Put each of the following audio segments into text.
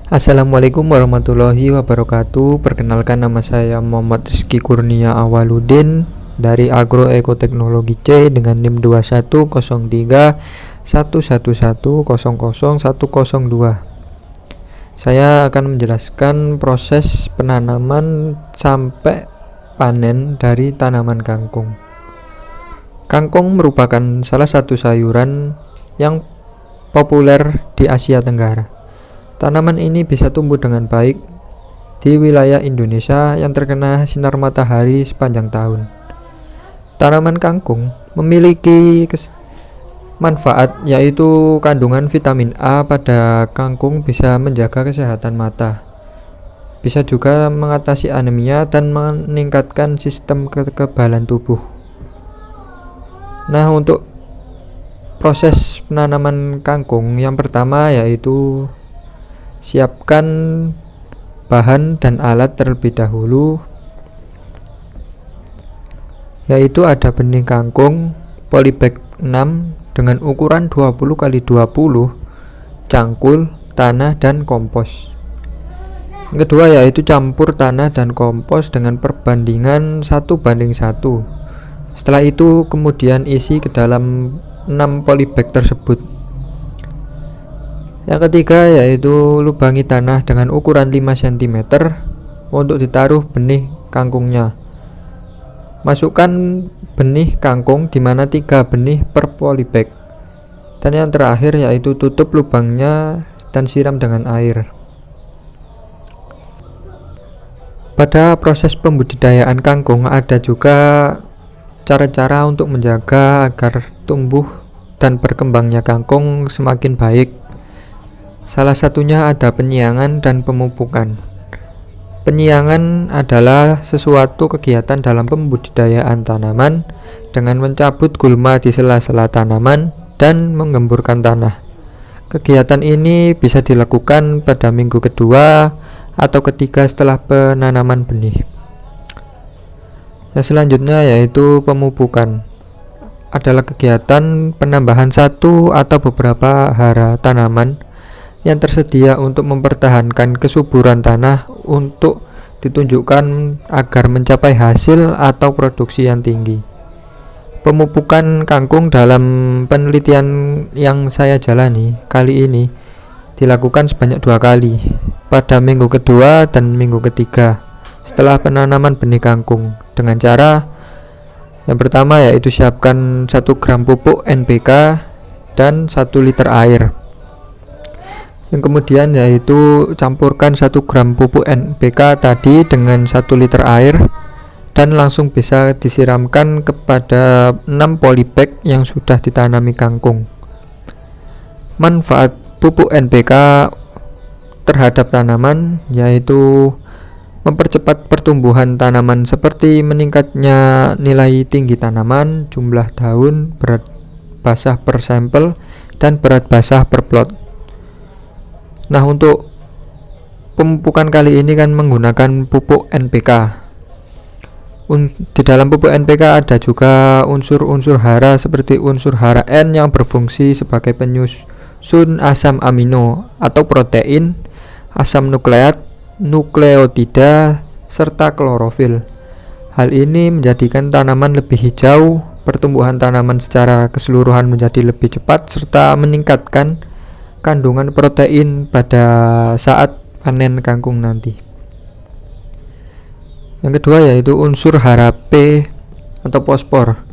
Assalamualaikum warahmatullahi wabarakatuh. Perkenalkan, nama saya Muhammad Rizky Kurnia Awaludin dari Agroekoteknologi C dengan NIM 210311100102. Saya akan menjelaskan proses penanaman sampai panen dari tanaman kangkung. Kangkung merupakan salah satu sayuran yang populer di Asia Tenggara. Tanaman ini bisa tumbuh dengan baik di wilayah Indonesia yang terkena sinar matahari sepanjang tahun. Tanaman kangkung memiliki manfaat, yaitu kandungan vitamin A pada kangkung bisa menjaga kesehatan mata, bisa juga mengatasi anemia dan meningkatkan sistem kekebalan tubuh. Nah, untuk proses penanaman kangkung yang pertama yaitu siapkan bahan dan alat terlebih dahulu, yaitu ada benih kangkung polybag 6 dengan ukuran 20x20, cangkul, tanah, dan kompos. Yang kedua yaitu campur tanah dan kompos dengan perbandingan 1:1. Setelah itu kemudian isi ke dalam 6 polybag tersebut. Yang ketiga yaitu lubangi tanah dengan ukuran 5 cm untuk ditaruh benih kangkungnya. Masukkan benih kangkung di mana 3 benih per polybag. Dan yang terakhir yaitu tutup lubangnya dan siram dengan air. Pada proses pembudidayaan kangkung ada juga cara-cara untuk menjaga agar tumbuh dan berkembangnya kangkung semakin baik. Salah satunya ada penyiangan dan pemupukan. Penyiangan adalah sesuatu kegiatan dalam pembudidayaan tanaman dengan mencabut gulma di sela-sela tanaman dan menggemburkan tanah. Kegiatan ini bisa dilakukan pada minggu kedua atau ketiga setelah penanaman benih. Yang selanjutnya yaitu pemupukan. Adalah kegiatan penambahan satu atau beberapa hara tanaman yang tersedia untuk mempertahankan kesuburan tanah untuk ditunjukkan agar mencapai hasil atau produksi yang tinggi. Pemupukan kangkung dalam penelitian yang saya jalani kali ini dilakukan sebanyak 2 kali, pada minggu kedua dan minggu ketiga setelah penanaman benih kangkung, dengan cara yang pertama yaitu siapkan 1 gram pupuk NPK dan 1 liter air. Yang kemudian yaitu campurkan 1 gram pupuk NPK tadi dengan 1 liter air dan langsung bisa disiramkan kepada 6 polybag yang sudah ditanami kangkung. Manfaat pupuk NPK terhadap tanaman yaitu mempercepat pertumbuhan tanaman seperti meningkatnya nilai tinggi tanaman, jumlah daun, berat basah per sampel, dan berat basah per plot. Nah, untuk pemupukan kali ini kan menggunakan pupuk NPK. Di dalam pupuk NPK ada juga unsur-unsur hara seperti unsur hara N yang berfungsi sebagai penyusun asam amino atau protein, asam nukleat, nukleotida, serta klorofil. Hal ini menjadikan tanaman lebih hijau, pertumbuhan tanaman secara keseluruhan menjadi lebih cepat, serta meningkatkan kandungan protein pada saat panen kangkung nanti. Yang kedua yaitu unsur hara P atau fosfor,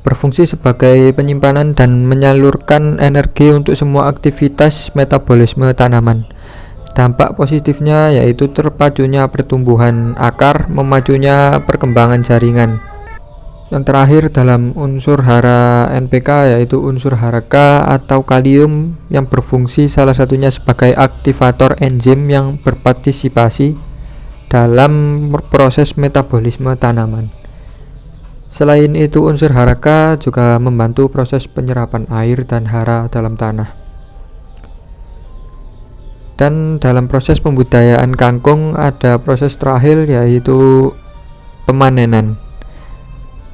berfungsi sebagai penyimpanan dan menyalurkan energi untuk semua aktivitas metabolisme tanaman. Dampak positifnya yaitu terpacunya pertumbuhan akar, memajunya perkembangan jaringan. Yang terakhir dalam unsur hara NPK yaitu unsur hara K atau kalium yang berfungsi salah satunya sebagai aktivator enzim yang berpartisipasi dalam proses metabolisme tanaman. Selain itu unsur hara K juga membantu proses penyerapan air dan hara dalam tanah. Dan dalam proses pembudidayaan kangkung ada proses terakhir yaitu pemanenan.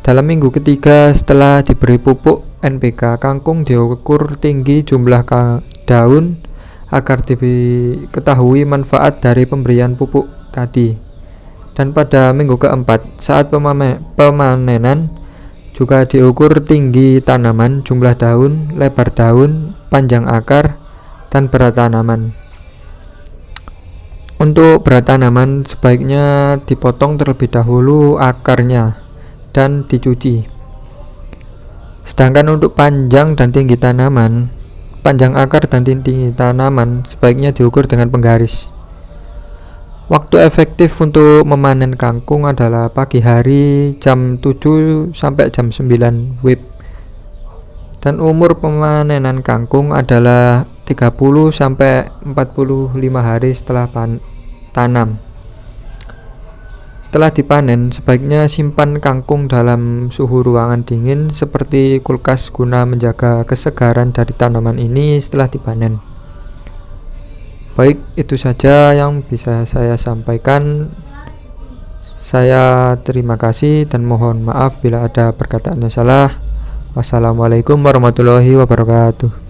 Dalam minggu ketiga setelah diberi pupuk NPK, kangkung diukur tinggi jumlah daun agar diketahui manfaat dari pemberian pupuk tadi. Dan pada minggu keempat saat pemanenan juga diukur tinggi tanaman, jumlah daun, lebar daun, panjang akar, dan berat tanaman. Untuk berat tanaman sebaiknya dipotong terlebih dahulu akarnya dan dicuci. Sedangkan untuk panjang dan tinggi tanaman, panjang akar dan tinggi tanaman sebaiknya diukur dengan penggaris. Waktu efektif untuk memanen kangkung adalah pagi hari jam 7 sampai jam 9 WIB. Dan umur pemanenan kangkung adalah 30 sampai 45 hari setelah tanam. Setelah dipanen, sebaiknya simpan kangkung dalam suhu ruangan dingin seperti kulkas guna menjaga kesegaran dari tanaman ini setelah dipanen. Baik, itu saja yang bisa saya sampaikan. Saya terima kasih dan mohon maaf bila ada perkataan yang salah. Wassalamualaikum warahmatullahi wabarakatuh.